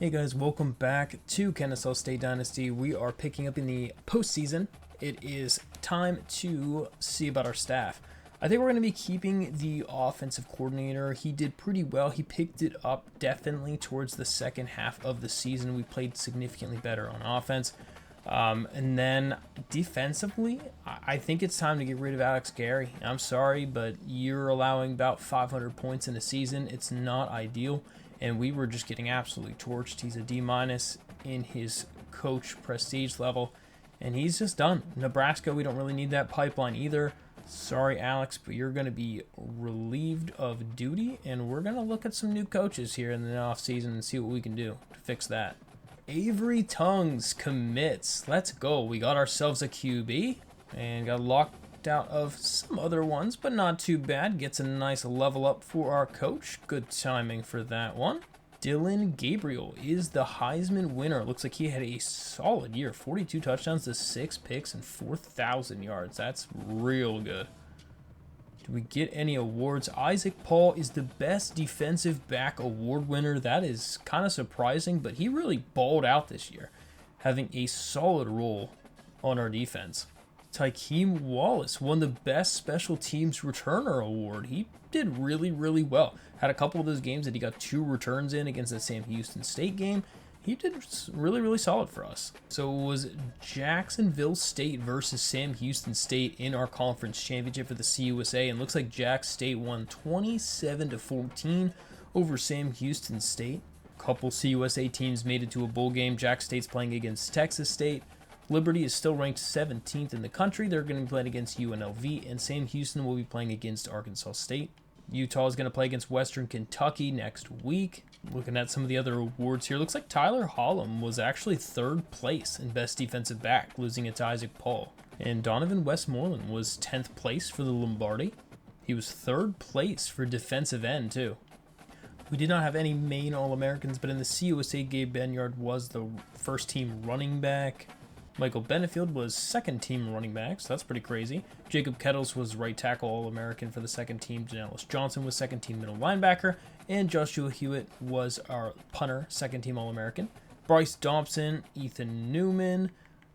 Hey guys, welcome back to Kennesaw State Dynasty. We are picking up in the postseason. It is time to see about our staff. I think we're going to be keeping the offensive coordinator. He did pretty well. He picked it up definitely towards the second half of the season. We played significantly better on offense. And then defensively, I think it's time to get rid of Alex Gary. I'm sorry, but you're allowing about 500 points in a season. It's not ideal. And we were just getting absolutely torched. He's a D- in his coach prestige level, and he's just done. Nebraska, we don't really need that pipeline either. Sorry, Alex, but you're going to be relieved of duty, and we're going to look at some new coaches here in the offseason and see what we can do to fix that. Avery Tongues commits. Let's go. We got ourselves a QB and got locked out of some other ones, but not too bad. Gets a nice level up for our coach. Good timing for that one. Dylan Gabriel is the Heisman winner. Looks like he had a solid year. 42 touchdowns to 6 picks and 4,000 yards. That's real good. Do we get any awards? Isaac Paul is the best defensive back award winner. That is kind of surprising, but he really balled out this year, having a solid role on our defense. Tykeem Wallace won the Best Special Teams Returner Award. He did really, really well. Had a couple of those games that he got 2 returns in against the Sam Houston State game. He did really, really solid for us. So it was Jacksonville State versus Sam Houston State in our conference championship for the CUSA. And looks like Jack State won 27-14 over Sam Houston State. A couple CUSA teams made it to a bowl game. Jack State's playing against Texas State. Liberty is still ranked 17th in the country. They're going to be playing against UNLV, and Sam Houston will be playing against Arkansas State. Utah is going to play against Western Kentucky next week. Looking at some of the other awards here, looks like Tyler Hollum was actually 3rd place in Best Defensive Back, losing it to Isaac Paul. And Donovan Westmoreland was 10th place for the Lombardi. He was 3rd place for defensive end, too. We did not have any main All-Americans, but in the CUSA, Gabe Benyard was the first-team running back. Michael Benefield was 2nd-team running back, so that's pretty crazy. Jacob Kettles was right tackle All-American for the 2nd team. Janellis Johnson was 2nd-team middle linebacker. And Joshua Hewitt was our punter, 2nd-team All-American. Bryce Dobson, Ethan Newman,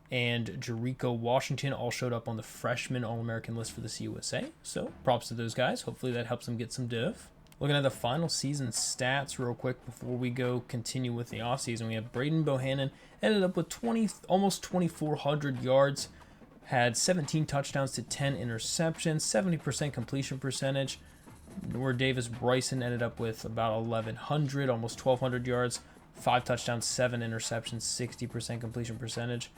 and Jericho Washington all showed up on the freshman All-American list for the CUSA. So props to those guys. Hopefully that helps them get some div. Looking at the final season stats real quick before we go continue with the offseason, we have Braden Bohannon ended up with almost 2,400 yards, had 17 touchdowns to 10 interceptions, 70% completion percentage, where Davis Bryson ended up with about 1,100, almost 1,200 yards, 5 touchdowns, 7 interceptions, 60% completion percentage.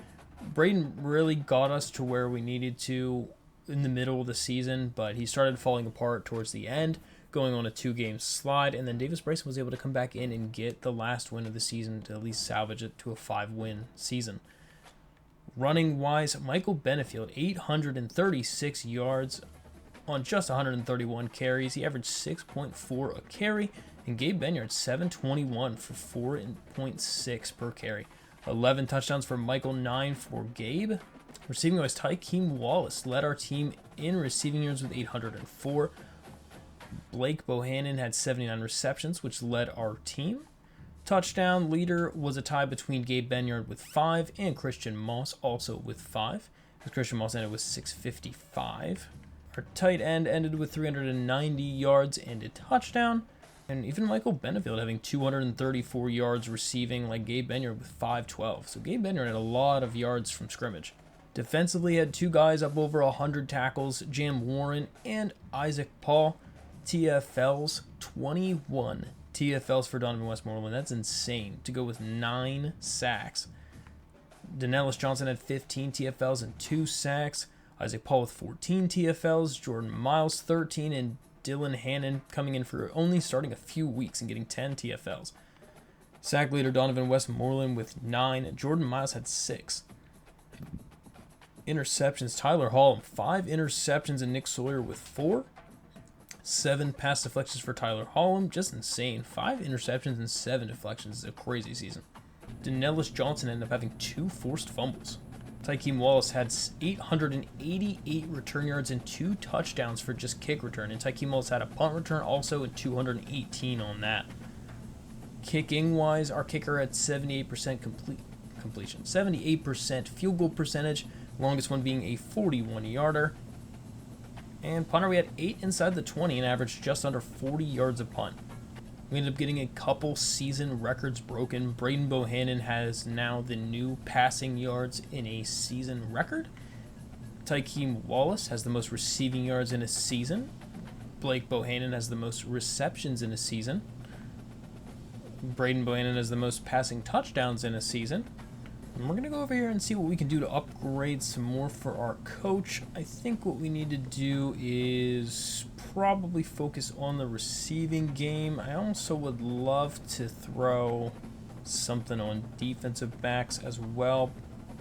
Braden really got us to where we needed to in the middle of the season, but he started falling apart towards the end, going on a 2-game slide, and then Davis Bryson was able to come back in and get the last win of the season to at least salvage it to a 5-win season. Running wise, Michael Benefield, 836 yards on just 131 carries. He averaged 6.4 a carry, and Gabe Benyard, 721 for 4.6 per carry. 11 touchdowns for Michael, 9 for Gabe. Receiving wise, Tykeem Wallace led our team in receiving yards with 804. Blake Bohannon had 79 receptions, which led our team. Touchdown leader was a tie between Gabe Benyard with 5 and Christian Moss also with 5, as Christian Moss ended with 655. Our tight end ended with 390 yards and a touchdown. And even Michael Benefield having 234 yards receiving, like Gabe Benyard with 512. So Gabe Benyard had a lot of yards from scrimmage. Defensively, had 2 guys up over 100 tackles, Jam Warren and Isaac Paul. TFLs, 21 TFLs for Donovan Westmoreland. That's insane to go with 9 sacks. Janellis Johnson had 15 TFLs and 2 sacks. Isaac Paul with 14 TFLs. Jordan Miles 13, and Dylan Hannon coming in for only starting a few weeks and getting 10 TFLs. Sack leader Donovan Westmoreland with 9. Jordan Miles had 6. Interceptions, Tyler Hall 5 interceptions, and Nick Sawyer with 4. 7 pass deflections for Tyler Hollum. Just insane. 5 interceptions and 7 deflections is a crazy season. Janellis Johnson ended up having 2 forced fumbles. Tykeem Wallace had 888 return yards and 2 touchdowns for just kick return. And Tykeem Wallace had a punt return also and 218 on that. Kicking wise, our kicker at 78% completion, 78% field goal percentage, longest one being a 41-yarder. And punter, we had 8 inside the 20 and averaged just under 40 yards a punt. We ended up getting a couple season records broken. Braden Bohannon has now the new passing yards in a season record. Tykeem Wallace has the most receiving yards in a season. Blake Bohannon has the most receptions in a season. Braden Bohannon has the most passing touchdowns in a season. And we're going to go over here and see what we can do to upgrade some more for our coach. I think what we need to do is probably focus on the receiving game. I also would love to throw something on defensive backs as well.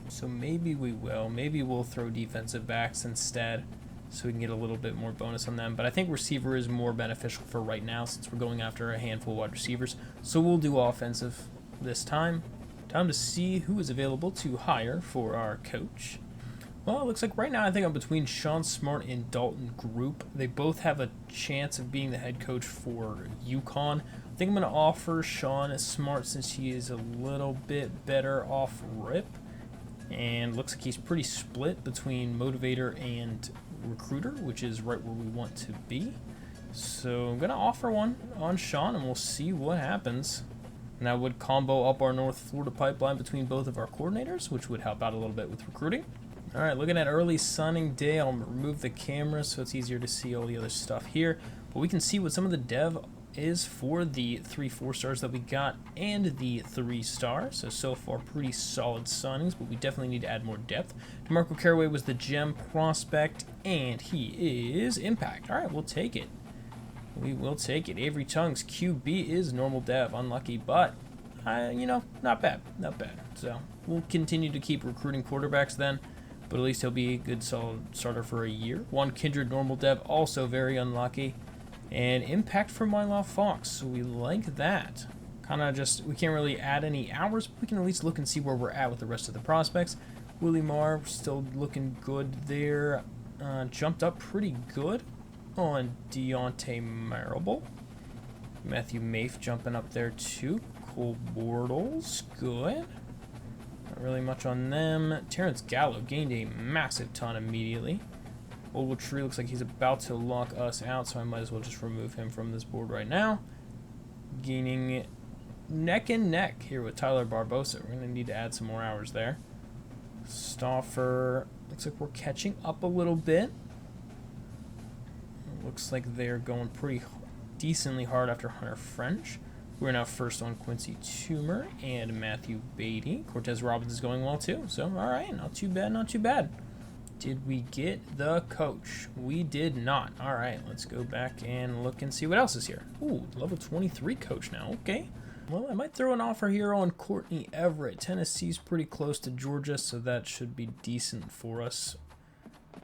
So maybe we will. Maybe we'll throw defensive backs instead so we can get a little bit more bonus on them. But I think receiver is more beneficial for right now since we're going after a handful of wide receivers. So we'll do offensive this time. Time to see who is available to hire for our coach. Well, it looks like right now I think I'm between Sean Smart and Dalton Group. They both have a chance of being the head coach for UConn. I think I'm going to offer Sean Smart since he is a little bit better off rip. And looks like he's pretty split between motivator and recruiter, which is right where we want to be. So I'm going to offer one on Sean and we'll see what happens. And that would combo up our North Florida pipeline between both of our coordinators, which would help out a little bit with recruiting. All right, looking at early signing day, I'll remove the camera so it's easier to see all the other stuff here. But we can see what some of the dev is for the 3 4-stars that we got and the 3 stars. So far, pretty solid signings, but we definitely need to add more depth. DeMarco Caraway was the gem prospect, and he is impact. All right, we'll take it. We will take it. Avery Tongues, QB is normal dev. Unlucky, but, not bad. Not bad. So we'll continue to keep recruiting quarterbacks then, but at least he'll be a good solid starter for a year. Juan Kindred, normal dev, also very unlucky. And impact from Mylaw Fox, so we like that. Kind of just, we can't really add any hours, but we can at least look and see where we're at with the rest of the prospects. Willie Marr, still looking good there. Jumped up pretty good on Deontay Marable. Matthew Mafe jumping up there too. Cole Bortles, good. Not really much on them. Terrence Gallo gained a massive ton immediately. Ogletree looks like he's about to lock us out, so I might as well just remove him from this board right now. Gaining neck and neck here with Tyler Barbosa. We're going to need to add some more hours there. Stauffer, looks like we're catching up a little bit. Looks like they're going pretty decently hard after Hunter French. We're now first on Quincy Toomer and Matthew Beatty. Cortez Robbins is going well too, so all right, not too bad, not too bad. Did we get the coach? We did not. All right, let's go back and look and see what else is here. Ooh, level 23 coach now. Okay. Well, I might throw an offer here on Courtney Everett. Tennessee's pretty close to Georgia, so that should be decent for us.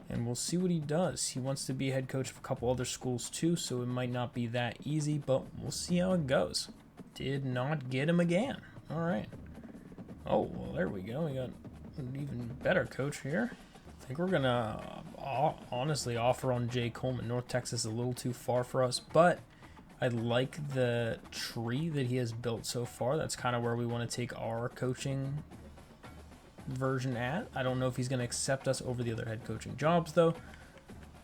And we'll see what he does. He wants to be head coach of a couple other schools too, so it might not be that easy, but we'll see how it goes. Did not get him again. All right. Oh, well, there we go. We got an even better coach here. I think we're going to honestly offer on Jay Coleman. North Texas is a little too far for us, but I like the tree that he has built so far. That's kind of where we want to take our coaching version at. I don't know if he's going to accept us over the other head coaching jobs, though,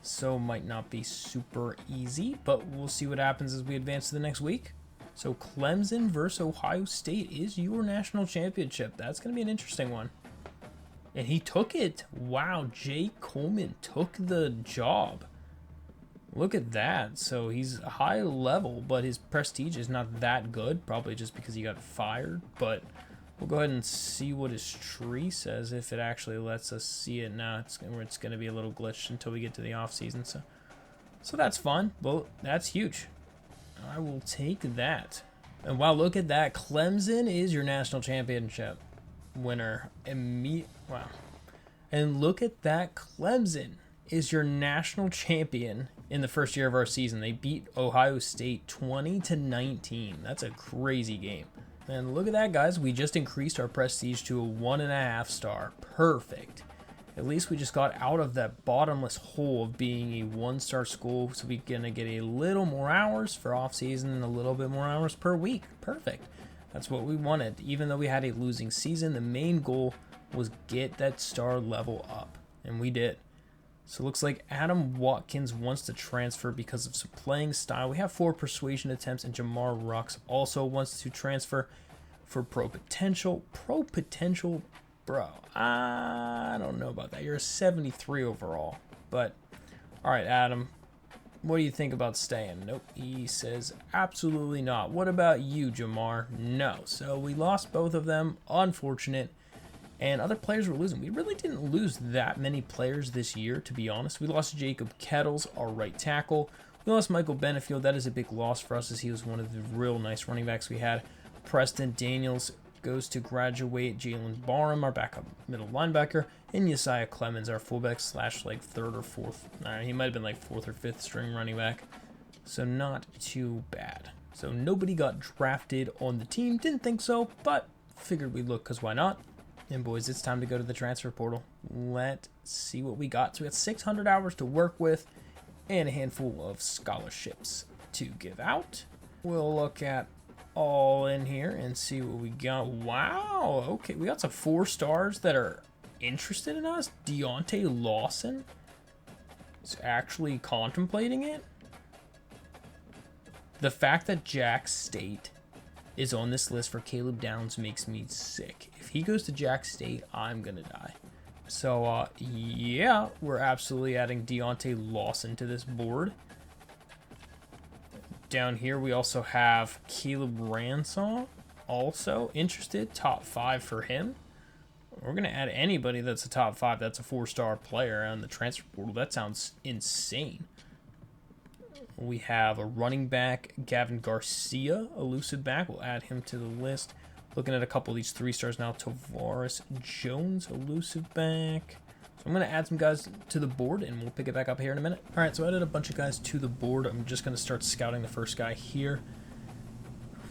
so might not be super easy, but we'll see what happens as we advance to the next week. So Clemson versus Ohio State is your national championship. That's going to be an interesting one. And he took it. Wow, Jay Coleman took the job. Look at that. So he's high level, but his prestige is not that good. Probably just because he got fired. But we'll go ahead and see what his tree says if it actually lets us see it now. It's going to be a little glitched until we get to the offseason. So that's fun. Well, that's huge. I will take that. And wow, look at that. Clemson is your national championship winner. Wow. And look at that. Clemson is your national champion in the first year of our season. They beat Ohio State 20-19. That's a crazy game. And look at that, guys. We just increased our prestige to a 1.5 star. Perfect. At least we just got out of that bottomless hole of being a 1-star school, so we're going to get a little more hours for off-season and a little bit more hours per week. Perfect. That's what we wanted. Even though we had a losing season, the main goal was get that star level up, and we did. So it looks like Adam Watkins wants to transfer because of some playing style. We have 4 persuasion attempts, and Jamar Rux also wants to transfer for pro potential. Pro potential, bro, I don't know about that. You're a 73 overall, but all right, Adam, what do you think about staying? Nope, he says absolutely not. What about you, Jamar? No. So we lost both of them. Unfortunate. And other players were losing. We really didn't lose that many players this year, to be honest. We lost Jacob Kettles, our right tackle. We lost Michael Benefield. That is a big loss for us, as he was one of the real nice running backs we had. Preston Daniels goes to graduate. Jalen Barham, our backup middle linebacker. And Josiah Clemens, our fullback / like 3rd or 4th. He might have been like 4th or 5th string running back. So not too bad. So nobody got drafted on the team. Didn't think so, but figured we'd look, because why not? And boys, it's time to go to the transfer portal. Let's see what we got. So we got 600 hours to work with and a handful of scholarships to give out. We'll look at all in here and see what we got. Wow, okay, we got some 4 stars that are interested in us. Deontay Lawson is actually contemplating it. The fact that Jack State is on this list for Caleb Downs makes me sick. If he goes to Jack State, I'm gonna die. So yeah, we're absolutely adding Deontay Lawson to this board. Down here we also have Caleb Ransaw, also interested, top 5 for him. We're gonna add anybody that's a top 5 that's a 4-star player on the transfer portal. That sounds insane. We have a running back, Gavin Garcia, elusive back. We'll add him to the list. Looking at a couple of these 3 stars now. Tavares Jones, elusive back. So I'm going to add some guys to the board, and we'll pick it back up here in a minute. All right, so I added a bunch of guys to the board. I'm just going to start scouting the first guy here.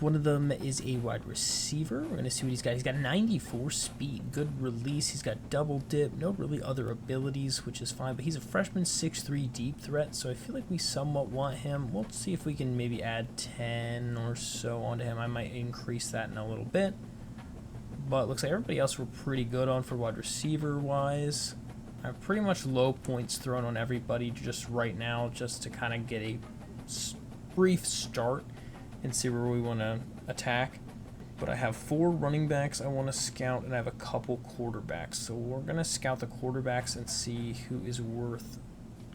One of them is a wide receiver. We're going to see what he's got. He's got 94 speed, good release. He's got double dip, no really other abilities, which is fine. But he's a freshman 6'3" deep threat, so I feel like we somewhat want him. We'll see if we can maybe add 10 or so onto him. I might increase that in a little bit. But it looks like everybody else we're pretty good on for wide receiver-wise. I have pretty much low points thrown on everybody just right now, just to kind of get a brief start and see where we want to attack. But I have 4 running backs I want to scout, and I have a couple quarterbacks. So we're going to scout the quarterbacks and see who is worth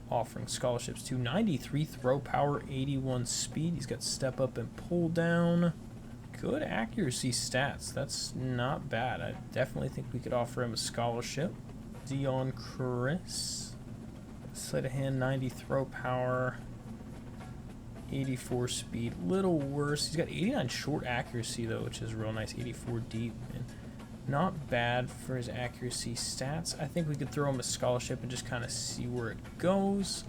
offering scholarships to. 93 throw power, 81 speed. He's got step up and pull down. Good accuracy stats. That's not bad. I definitely think we could offer him a scholarship. Dion Chris. Sleight of hand, 90 throw power. 84 speed, little worse. He's got 89 short accuracy though, which is real nice. 84 deep, and not bad for his accuracy stats. I think we could throw him a scholarship and just kind of see where it goes.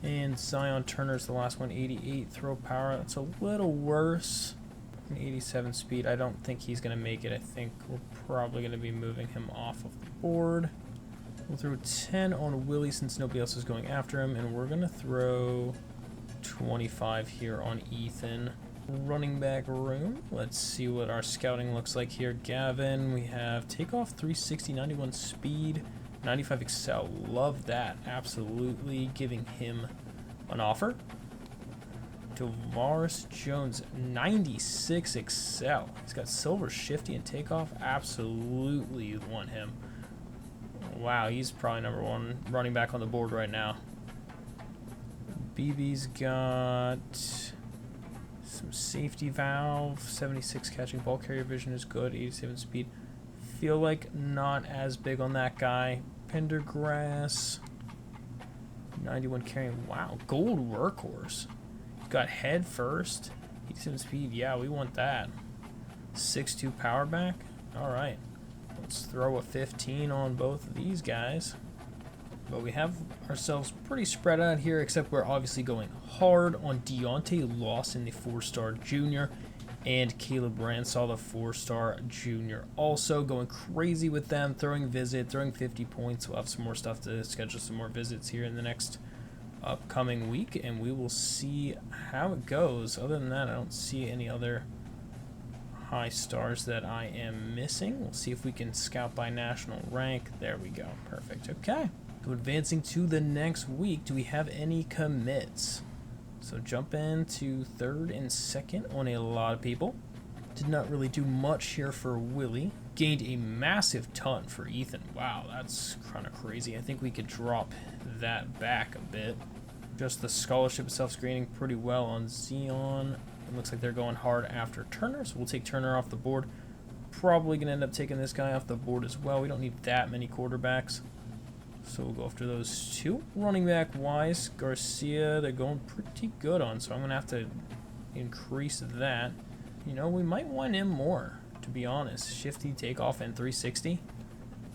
And Zion Turner's the last one, 88 throw power. That's a little worse. 87 speed. I don't think he's going to make it. I think we're probably going to be moving him off of the board. We'll throw 10 on Willie since nobody else is going after him, and we're going to throw 25 here on Ethan. Running back room. Let's see what our scouting looks like here. Gavin, we have takeoff 360, 91 speed, 95 excel. Love that. Absolutely giving him an offer. Tavares Jones, 96 excel. He's got silver shifty and takeoff. Absolutely want him. Wow, he's probably #1 running back on the board right now. BB's got some safety valve, 76 catching, ball carrier vision is good, 87 speed. Feel like not as big on that guy. Pendergrass, 91 carrying. Wow, gold workhorse. Got head first, 87 speed. Yeah, we want that. 6'2" power back. All right, let's throw a 15 on both of these guys. But we have ourselves pretty spread out here, except we're obviously going hard on Deontay Lawson, the 4-star junior, and Caleb Ransaw, the 4-star junior. Also going crazy with them, throwing 50 points. We'll have some more stuff to schedule, some more visits here in the next upcoming week, and we will see how it goes. Other than that, I don't see any other high stars that I am missing. We'll see if we can scout by national rank. There we go. Perfect. Okay. So advancing to the next week, do we have any commits? So jump into third and second on a lot of people. Did not really do much here for Willie. Gained a massive ton for Ethan. Wow, that's kind of crazy. I think we could drop that back a bit. Just the scholarship itself is grading pretty well on Xeon. It looks like they're going hard after Turner, so we'll take Turner off the board. Probably going to end up taking this guy off the board as well. We don't need that many quarterbacks, so we'll go after those two. Running back wise, Garcia, they're going pretty good on, so I'm going to have to increase that. You know, we might want him more, to be honest. Shifty, takeoff, and 360.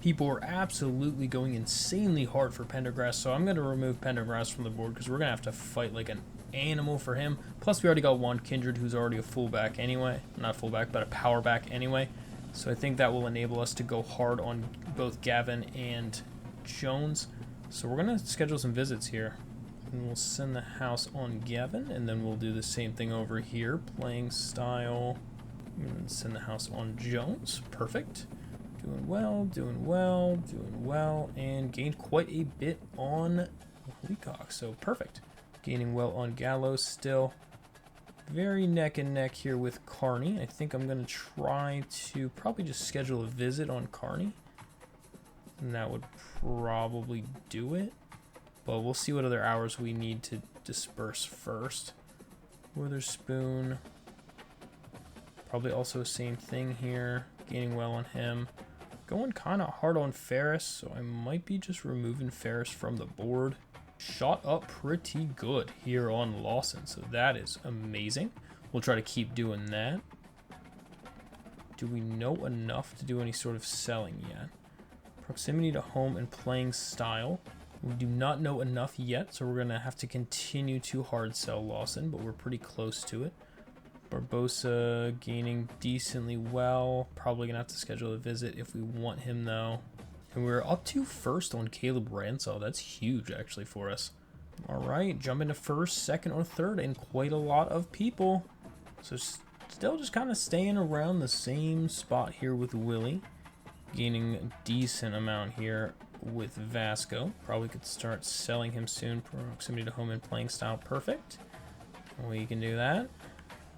People are absolutely going insanely hard for Pendergrass, so I'm going to remove Pendergrass from the board because we're going to have to fight like an animal for him. Plus, we already got one Kindred who's already a fullback anyway. Not fullback, but a power back anyway. So I think that will enable us to go hard on both Gavin and Jones. So we're going to schedule some visits here. And we'll send the house on Gavin, and then we'll do the same thing over here. Playing style. And send the house on Jones. Perfect. Doing well, doing well, doing well. And gained quite a bit on Leacock, so perfect. Gaining well on Gallows still. Very neck and neck here with Carney. I think I'm going to try to probably just schedule a visit on Carney. And that would probably do it. But we'll see what other hours we need to disperse first. Witherspoon. Probably also same thing here. Gaining well on him. Going kind of hard on Ferris, so I might be just removing Ferris from the board. Shot up pretty good here on Lawson, so that is amazing. We'll try to keep doing that. Do we know enough to do any sort of selling yet? Proximity to home and playing style. We do not know enough yet, so we're going to have to continue to hard sell Lawson, but we're pretty close to it. Barbosa gaining decently well. Probably going to have to schedule a visit if we want him, though. And we're up to first on Caleb Ransall. That's huge, actually, for us. All right, jump into first, second, or third, and quite a lot of people. So still just kind of staying around the same spot here with Willie. Gaining a decent amount here with Vasco. Probably could start selling him soon. Proximity to home and playing style, perfect. We can do that.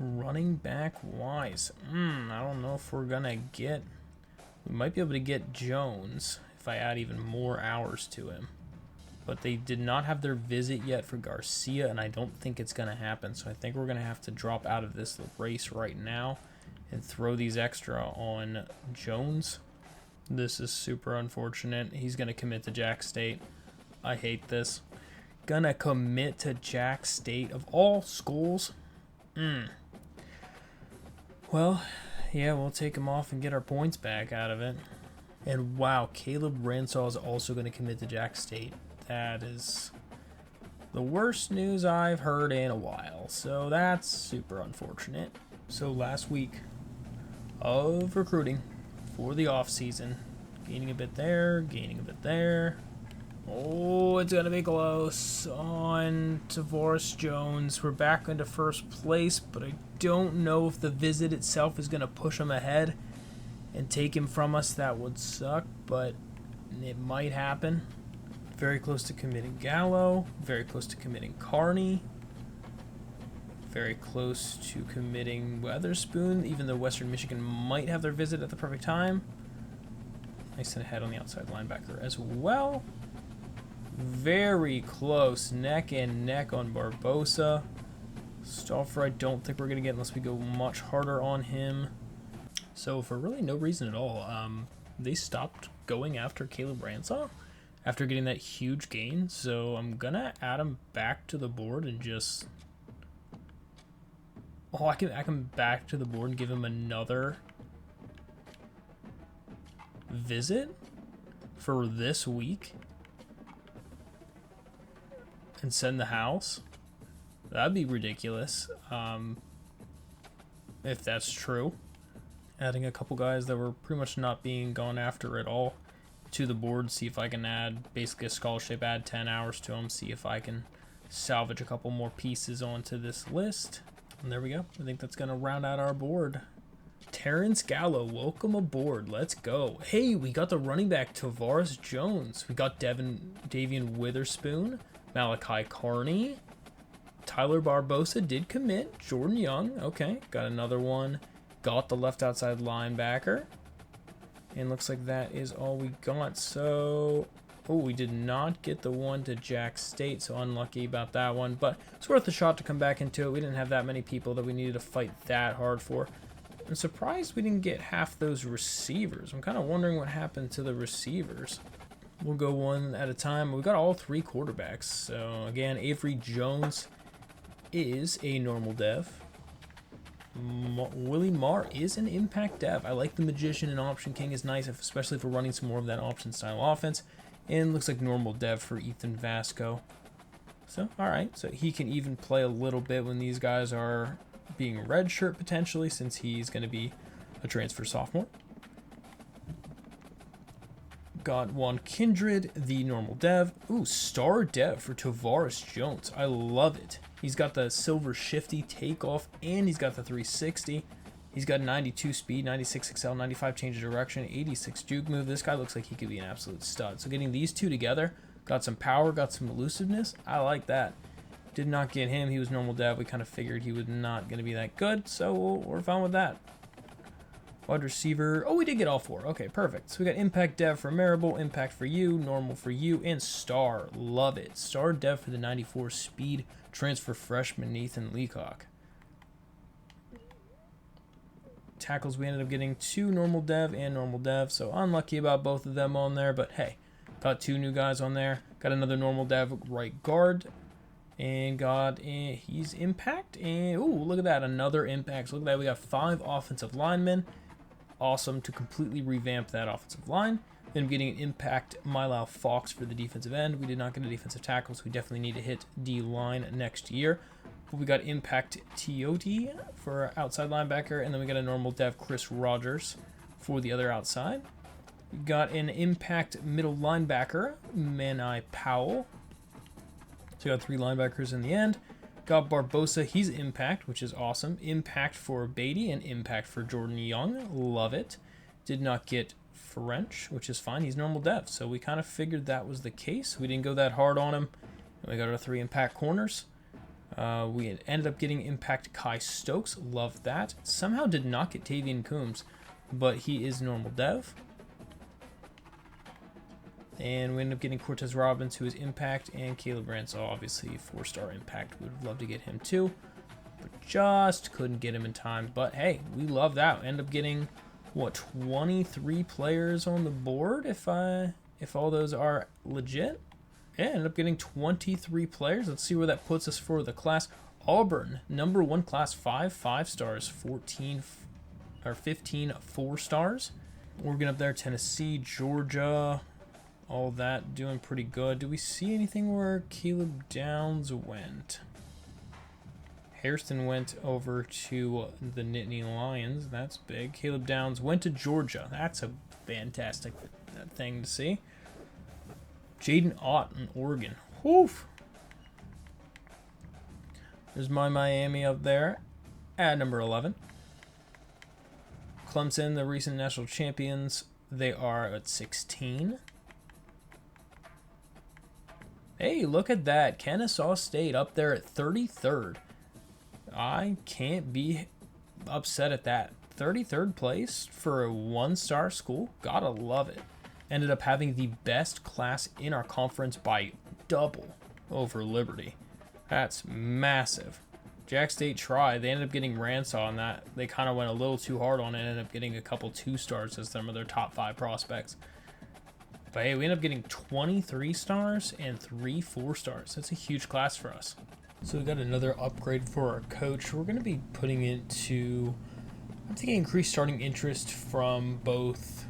Running back wise, I don't know if we're gonna get. We might be able to get Jones if I add even more hours to him. But they did not have their visit yet for Garcia, and I don't think it's gonna happen. So I think we're gonna have to drop out of this race right now and throw these extra on Jones. This is super unfortunate. He's gonna commit to Jack State. I hate this. Gonna commit to Jack State of all schools. Well, yeah, we'll take him off and get our points back out of it. And wow, Caleb Ransall is also going to commit to Jack State. That is the worst news I've heard in a while. So that's super unfortunate. So last week of recruiting for the off season, gaining a bit there, gaining a bit there. Oh, it's going to be close on Tavares Jones. We're back into first place, but I don't know if the visit itself is going to push him ahead and take him from us. That would suck, but it might happen. Very close to committing Gallo. Very close to committing Carney. Very close to committing Weatherspoon, even though Western Michigan might have their visit at the perfect time. Nice and ahead on the outside linebacker as well. Very close, neck and neck on Barbosa. Stauffer, I don't think we're going to get unless we go much harder on him. So for really no reason at all, they stopped going after Caleb Ransall after getting that huge gain. So I'm going to add him back to the board and just... Oh, I can add him back to the board and give him another visit for this week. And send the house. That'd be ridiculous. If that's true. Adding a couple guys that were pretty much not being gone after at all to the board. See if I can add basically a scholarship, add 10 hours to them. See if I can salvage a couple more pieces onto this list. And there we go. I think that's going to round out our board. Terrence Gallo, welcome aboard. Let's go. Hey, we got the running back Tavares Jones. We got Davian Witherspoon, Malachi Carney. Tyler Barbosa did commit. Jordan Young, okay. Got another one. Got the left outside linebacker. And looks like that is all we got. So, oh, we did not get the one to Jack State, so unlucky about that one. But it's worth a shot to come back into it. We didn't have that many people that we needed to fight that hard for. I'm surprised we didn't get half those receivers. I'm kind of wondering what happened to the receivers. We'll go one at a time. We got all three quarterbacks. So, again, Avery Jones is a normal dev. Willie Marr is an impact dev. I like the Magician and Option King is nice, especially if we're running some more of that option style offense. And looks like normal dev for Ethan Vasco. So, alright. So he can even play a little bit when these guys are being redshirt potentially, since he's going to be a transfer sophomore. Got one Kindred, the normal dev. Ooh, star dev for Tavares Jones. I love it. He's got the silver shifty takeoff, and he's got the 360. He's got 92 speed, 96 excel, 95 change of direction, 86 juke move. This guy looks like he could be an absolute stud. So getting these two together, got some power, got some elusiveness. I like that. Did not get him. He was normal dev. We kind of figured he was not going to be that good, so we're fine with that. Wide receiver. Oh, we did get all four. Okay, perfect. So we got impact dev for Marable, impact for you, normal for you, and star. Love it. Star dev for the 94 speed transfer freshman Nathan Leacock. Tackles, we ended up getting two normal dev and normal dev, so unlucky about both of them on there, but hey, got two new guys on there. Got another normal dev right guard, and got he's impact, and ooh, look at that, another impact. So look at that, we got 5 offensive linemen. Awesome to completely revamp that offensive line. Then getting an impact Milau Fox for the defensive end. We did not get a defensive tackle, so we definitely need to hit D-line next year. But we got impact Tiote for outside linebacker, and then we got a normal dev Chris Rogers for the other outside. We got an impact middle linebacker, Manai Powell. So we got 3 linebackers in the end. Got Barbosa, he's impact, which is awesome. Impact for Beatty and impact for Jordan Young. Love it. Did not get French, which is fine. He's normal dev, so we kind of figured that was the case. We didn't go that hard on him. We got our 3 impact corners. We ended up getting impact Kai Stokes. Love that. Somehow did not get Tavian Coombs, but he is normal dev. And we ended up getting Cortez Robbins, who is impact, and Caleb Ransaw, obviously 4-star impact. Would love to get him too, but just couldn't get him in time. But hey, we love that. End up getting what, 23 players on the board if all those are legit. Yeah, ended up getting 23 players. Let's see where that puts us for the class. Auburn, number 1 class, 5 stars, 15 4-stars. Oregon up there, Tennessee, Georgia, all that doing pretty good. Do we see anything where Caleb Downs went? Hairston went over to the Nittany Lions. That's big. Caleb Downs went to Georgia. That's a fantastic thing to see. Jaden Ott in Oregon. Woof. There's my Miami up there at number 11. Clemson, the recent national champions, they are at 16. Hey, look at that. Kennesaw State up there at 33rd. I can't be upset at that. 33rd place for a 1-star school. Gotta love it. Ended up having the best class in our conference by double over Liberty. That's massive. Jack State tried. They ended up getting Ransaw on that. They kind of went a little too hard on it and ended up getting a couple 2-stars as some of their top 5 prospects. But hey, we ended up getting 23 stars and 3 4-stars. That's a huge class for us. So we got another upgrade for our coach. We're going to be putting it to, I'm thinking, increased starting interest from both.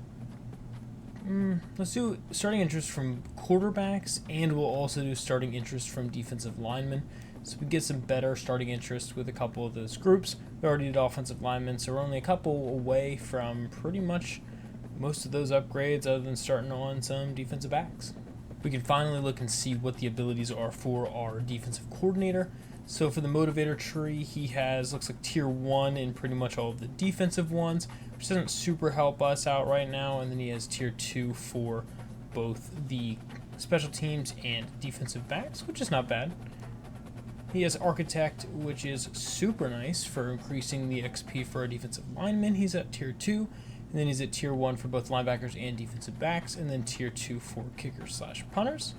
Let's do starting interest from quarterbacks, and we'll also do starting interest from defensive linemen. So we get some better starting interest with a couple of those groups. We already did offensive linemen, so we're only a couple away from pretty much most of those upgrades, other than starting on some defensive backs. We can finally look and see what the abilities are for our defensive coordinator. So for the motivator tree, he has, looks like tier 1 in pretty much all of the defensive ones, which doesn't super help us out right now. And then he has tier 2 for both the special teams and defensive backs, which is not bad. He has architect, which is super nice for increasing the XP for our defensive linemen. He's at tier 2, and then he's at tier 1 for both linebackers and defensive backs, and then tier 2 for kickers / punters.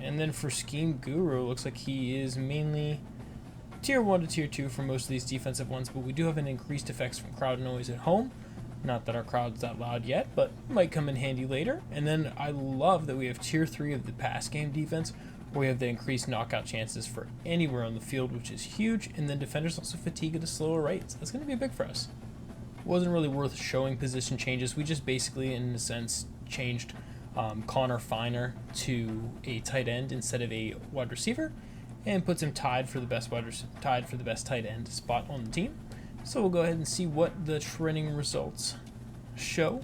And then for Scheme Guru, looks like he is mainly tier 1 to tier 2 for most of these defensive ones, but we do have an increased effects from crowd noise at home. Not that our crowd's that loud yet, but might come in handy later. And then I love that we have tier 3 of the pass game defense, where we have the increased knockout chances for anywhere on the field, which is huge. And then defenders also fatigue at a slower rate, so that's going to be big for us. It wasn't really worth showing position changes. We just basically, in a sense, changed Connor Finer to a tight end instead of a wide receiver, and puts him tied for the best tight end spot on the team. So we'll go ahead and see what the training results show.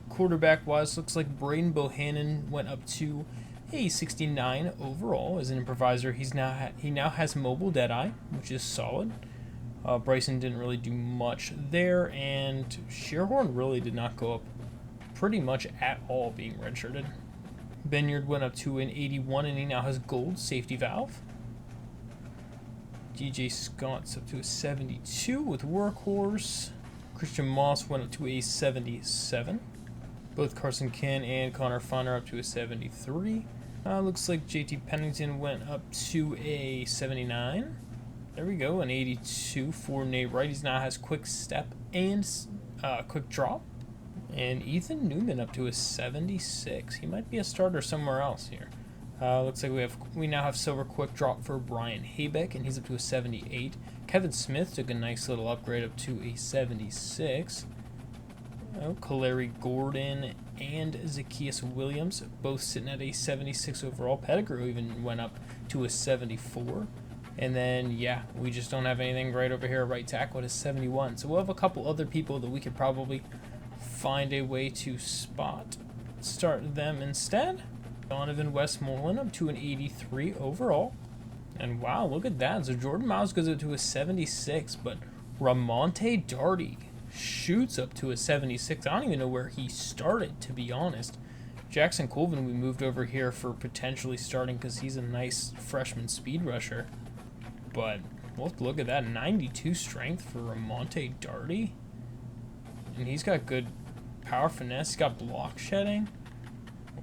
Quarterback wise, looks like Braden Bohannon went up to a 69 overall as an improviser. He now has mobile deadeye, which is solid. Bryson didn't really do much there, and Shearhorn really did not go up pretty much at all, being redshirted. Benyard went up to an 81, and he now has gold safety valve. DJ Scott's up to a 72 with workhorse. Christian Moss went up to a 77. Both Carson Ken and Connor Finer up to a 73. Looks like JT Pennington went up to a 79. There we go, an 82 for Nate Wright. He now has quick step and quick drop. And Ethan Newman up to a 76. He might be a starter somewhere else here. Looks like we now have silver quick drop for Brian Haybeck, and he's up to a 78. Kevin Smith took a nice little upgrade up to a 76. Kaleri Gordon and Zacchaeus Williams both sitting at a 76 overall. Pettigrew even went up to a 74. And then, yeah, we just don't have anything right over here. Right tackle at a 71. So we'll have a couple other people that we could probably find a way to start them instead. Donovan Westmoreland up to an 83 overall. And wow, look at that. So Jordan Miles goes up to a 76, but Ramonte Darty shoots up to a 76. I don't even know where he started, to be honest. Jackson Colvin we moved over here for potentially starting because he's a nice freshman speed rusher. But we'll have to look at that. 92 strength for Ramonte Darty. And he's got good power finesse. He's got block shedding.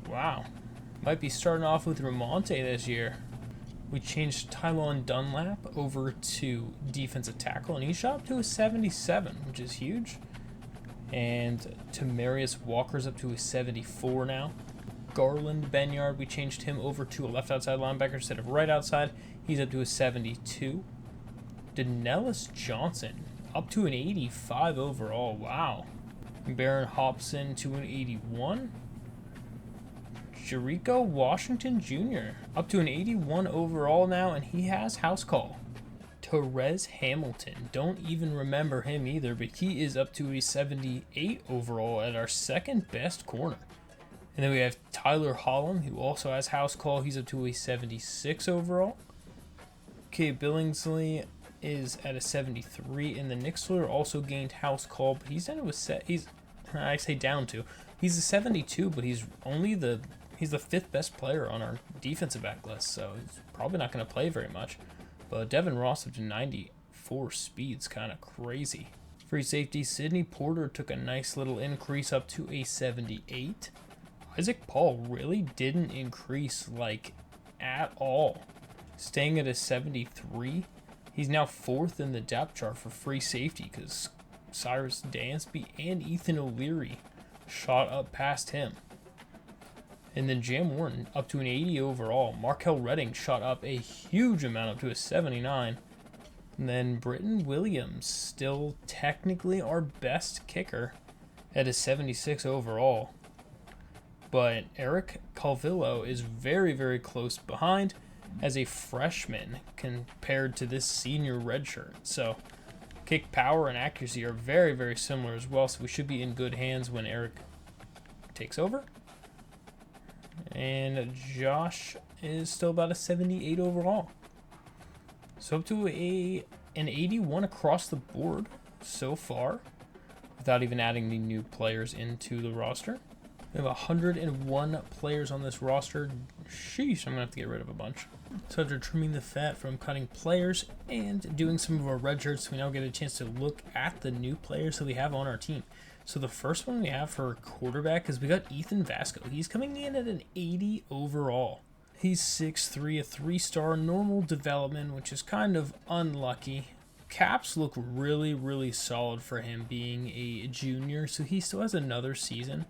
Wow. Might be starting off with Ramonte this year. We changed Tylon Dunlap over to defensive tackle, and he shot up to a 77, which is huge. And Tamarius Walker's up to a 74 now. Garland Benyard, we changed him over to a left outside linebacker instead of right outside. He's up to a 72. Danellis Johnson up to an 85 overall. Wow. Baron Hobson to an 81. Jericho Washington Jr. up to an 81 overall now, and he has house call. Therese Hamilton, don't even remember him either, but he is up to a 78 overall at our second best corner. And then we have Tyler Hollum, who also has house call. He's up to a 76 overall. Okay, Billingsley is at a 73, and the Nixler also gained house call, but he's down to he's a 72, but he's the fifth best player on our defensive back list, so he's probably not going to play very much. But Devin Ross up to 94 speed's kind of crazy. Free safety Sidney Porter took a nice little increase up to a 78. Isaac Paul really didn't increase at all, staying at a 73. He's now fourth in the depth chart for free safety because Cyrus Dansby and Ethan O'Leary shot up past him. And then Jam Warren up to an 80 overall. Markel Redding shot up a huge amount up to a 79. And then Britton Williams, still technically our best kicker at a 76 overall. But Eric Calvillo is very, very close behind as a freshman compared to this senior redshirt. So kick power and accuracy are very, very similar as well. So we should be in good hands when Eric takes over. And Josh is still about a 78 overall. So up to an 81 across the board so far, without even adding the new players into the roster. We have 101 players on this roster. Sheesh, I'm going to have to get rid of a bunch. So after trimming the fat from cutting players and doing some of our red shirts, we now get a chance to look at the new players that we have on our team. So the first one we have for quarterback is we got Ethan Vasco. He's coming in at an 80 overall. He's 6'3", a 3-star normal development, which is kind of unlucky. Caps look really, really solid for him being a junior, so he still has another season.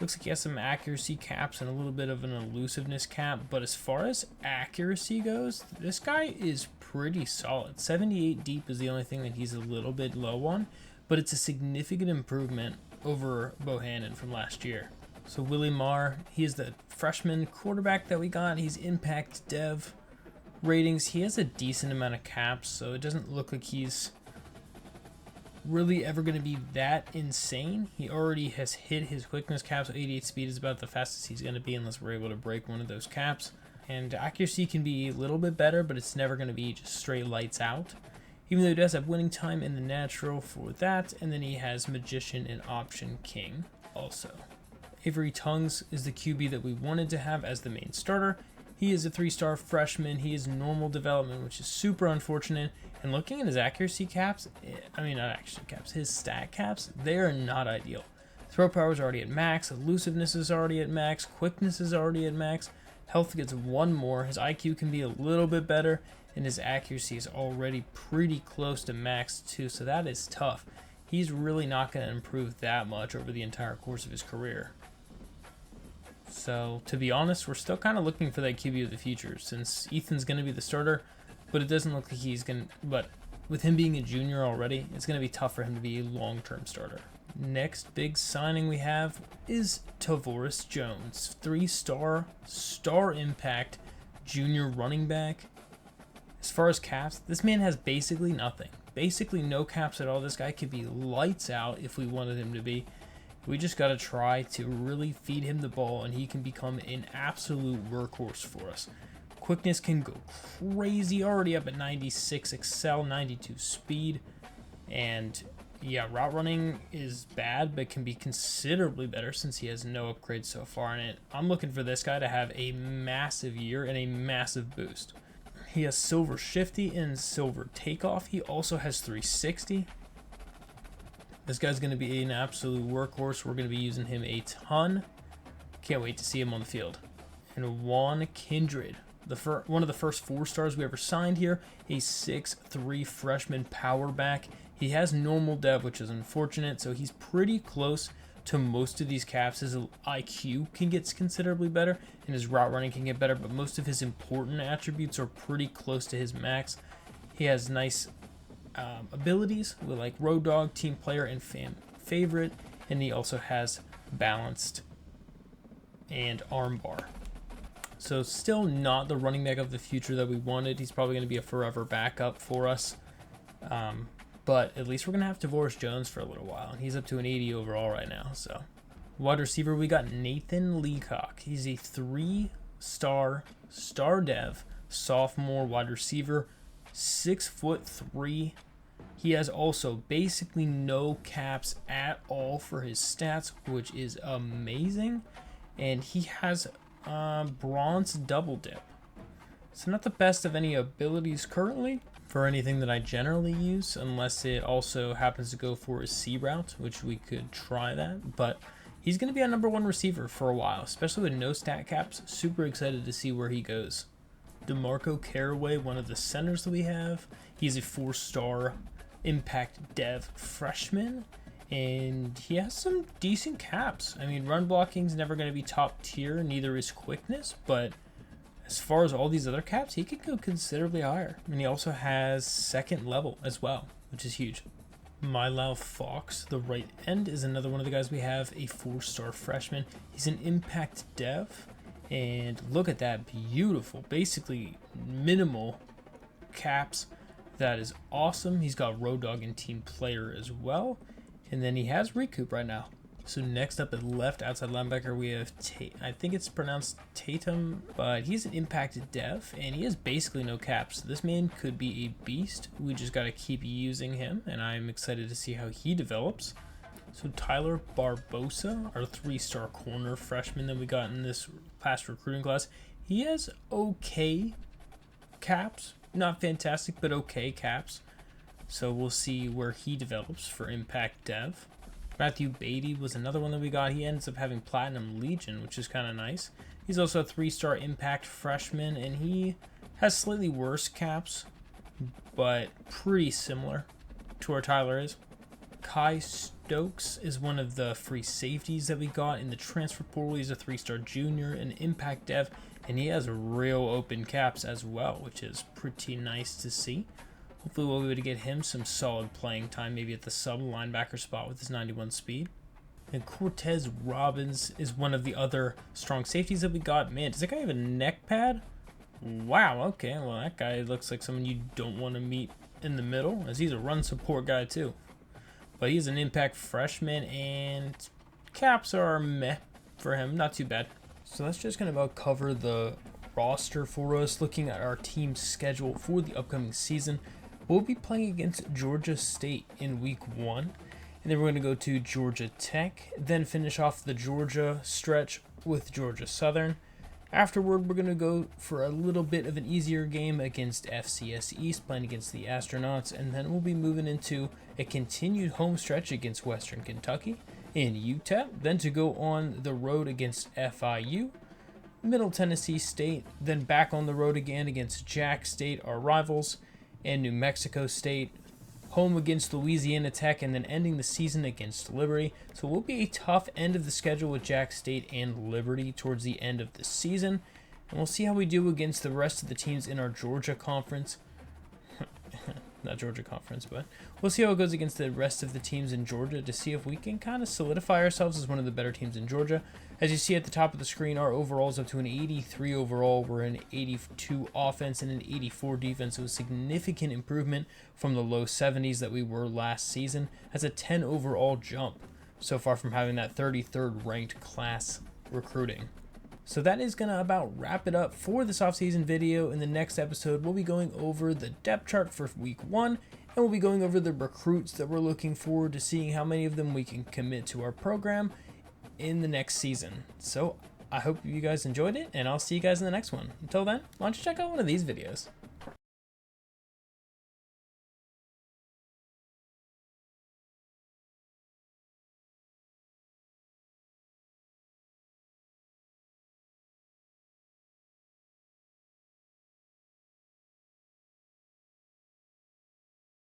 Looks like he has some accuracy caps and a little bit of an elusiveness cap, but as far as accuracy goes, this guy is pretty solid. 78 deep is the only thing that he's a little bit low on, but it's a significant improvement over Bohannon from last year. So Willie Marr, he is the freshman quarterback that we got. He's impact dev ratings. He has a decent amount of caps, so it doesn't look like he's really ever going to be that insane. He already has hit his quickness cap, so 88 speed is about the fastest he's going to be unless we're able to break one of those caps. And accuracy can be a little bit better, but it's never going to be just straight lights out. Even though he does have winning time in the natural for that, and then he has magician and option king also. Avery Tongues is the QB that we wanted to have as the main starter. He is a 3-star freshman. He is normal development, which is super unfortunate. And looking at his accuracy caps, not accuracy caps, his stat caps, they are not ideal. Throw power is already at max, elusiveness is already at max, quickness is already at max, health gets one more, his IQ can be a little bit better, and his accuracy is already pretty close to max too, so that is tough. He's really not going to improve that much over the entire course of his career. So, to be honest, we're still kind of looking for that QB of the future, since Ethan's going to be the starter, but it doesn't look like he's going to, but with him being a junior already, it's going to be tough for him to be a long-term starter. Next big signing we have is Tavoris Jones, 3-star, star impact, junior running back. As far as caps, this man has basically nothing. Basically no caps at all. This guy could be lights out if we wanted him to be. We just got to try to really feed him the ball, and he can become an absolute workhorse for us. Quickness can go crazy, already up at 96 excel, 92 speed. And yeah, route running is bad, but can be considerably better since he has no upgrades so far in it. I'm looking for this guy to have a massive year and a massive boost. He has silver shifty and silver takeoff. He also has 360. This guy's going to be an absolute workhorse. We're going to be using him a ton. Can't wait to see him on the field. And Juan Kindred, one of the first 4-stars we ever signed here, a 6'3" freshman power back. He has normal dev, which is unfortunate, so he's pretty close to most of these caps. His IQ can get considerably better, and his route running can get better, but most of his important attributes are pretty close to his max. He has nice abilities with like Road Dog, Team Player, and Fan Favorite, and he also has Balanced and Armbar. So still not the running back of the future that we wanted. He's probably going to be a forever backup for us. But at least we're going to have Tavoris Jones for a little while, and he's up to an 80 overall right now. So wide receiver, we got Nathan Leacock. He's a 3-star, star dev, sophomore wide receiver, 6'3". He has also basically no caps at all for his stats, which is amazing. And he has bronze double dip. So not the best of any abilities currently for anything that I generally use, unless it also happens to go for a C route, which we could try that. But he's going to be our #1 receiver for a while, especially with no stat caps. Super excited to see where he goes. DeMarco Caraway, one of the centers that we have. He's a 4-star impact dev freshman, and he has some decent caps. I mean, run blocking is never going to be top tier, neither is quickness, but as far as all these other caps, he could go considerably higher. And he also has 2nd level as well, which is huge. Mylau Fox, the right end, is another one of the guys we have, a 4-star freshman. He's an impact dev, and look at that, beautiful, basically minimal caps. That is awesome. He's got Road Dog and Team Player as well. And then he has Recoup right now. So next up at left outside linebacker, we have, I think it's pronounced Tatum, but he's an impacted dev, and he has basically no caps. So this man could be a beast. We just got to keep using him, and I'm excited to see how he develops. So Tyler Barbosa, our 3-star corner freshman that we got in this past recruiting class, he has okay caps. Not fantastic, but okay caps. So we'll see where he develops for impact dev. Matthew Beatty was another one that we got. He ends up having Platinum Legion, which is kind of nice. He's also a 3-star impact freshman, and he has slightly worse caps, but pretty similar to where Tyler is. Kai Stokes is one of the free safeties that we got in the transfer portal. He's a 3-star junior, an impact dev, and he has real open caps as well, which is pretty nice to see. Hopefully we'll be able to get him some solid playing time, maybe at the sub linebacker spot with his 91 speed. And Cortez Robbins is one of the other strong safeties that we got. Man, does that guy have a neck pad? Wow, okay, well that guy looks like someone you don't want to meet in the middle, as he's a run support guy too. But he's an impact freshman, and caps are meh for him, not too bad. So that's just going to about cover the roster for us, looking at our team schedule for the upcoming season. We'll be playing against Georgia State in week 1, and then we're going to go to Georgia Tech, then finish off the Georgia stretch with Georgia Southern. Afterward, we're going to go for a little bit of an easier game against FCS East, playing against the Astronauts, and then we'll be moving into a continued home stretch against Western Kentucky in UTEP, then to go on the road against FIU, Middle Tennessee State, then back on the road again against Jack State, our rivals, and New Mexico State, home against Louisiana Tech, and then ending the season against Liberty. So it will be a tough end of the schedule with Jack State and Liberty towards the end of the season. And we'll see how we do against the rest of the teams in our Georgia conference. Not Georgia conference, but we'll see how it goes against the rest of the teams in Georgia to see if we can kind of solidify ourselves as one of the better teams in Georgia. As you see at the top of the screen, our overall is up to an 83 overall. We're an 82 offense and an 84 defense. So a significant improvement from the low 70s that we were last season. That's a 10 overall jump so far from having that 33rd ranked class recruiting. So that is going to about wrap it up for this offseason video. In the next episode, we'll be going over the depth chart for week 1, and we'll be going over the recruits that we're looking forward to seeing how many of them we can commit to our program in the next season. So I hope you guys enjoyed it, and I'll see you guys in the next one. Until then, why don't you check out one of these videos.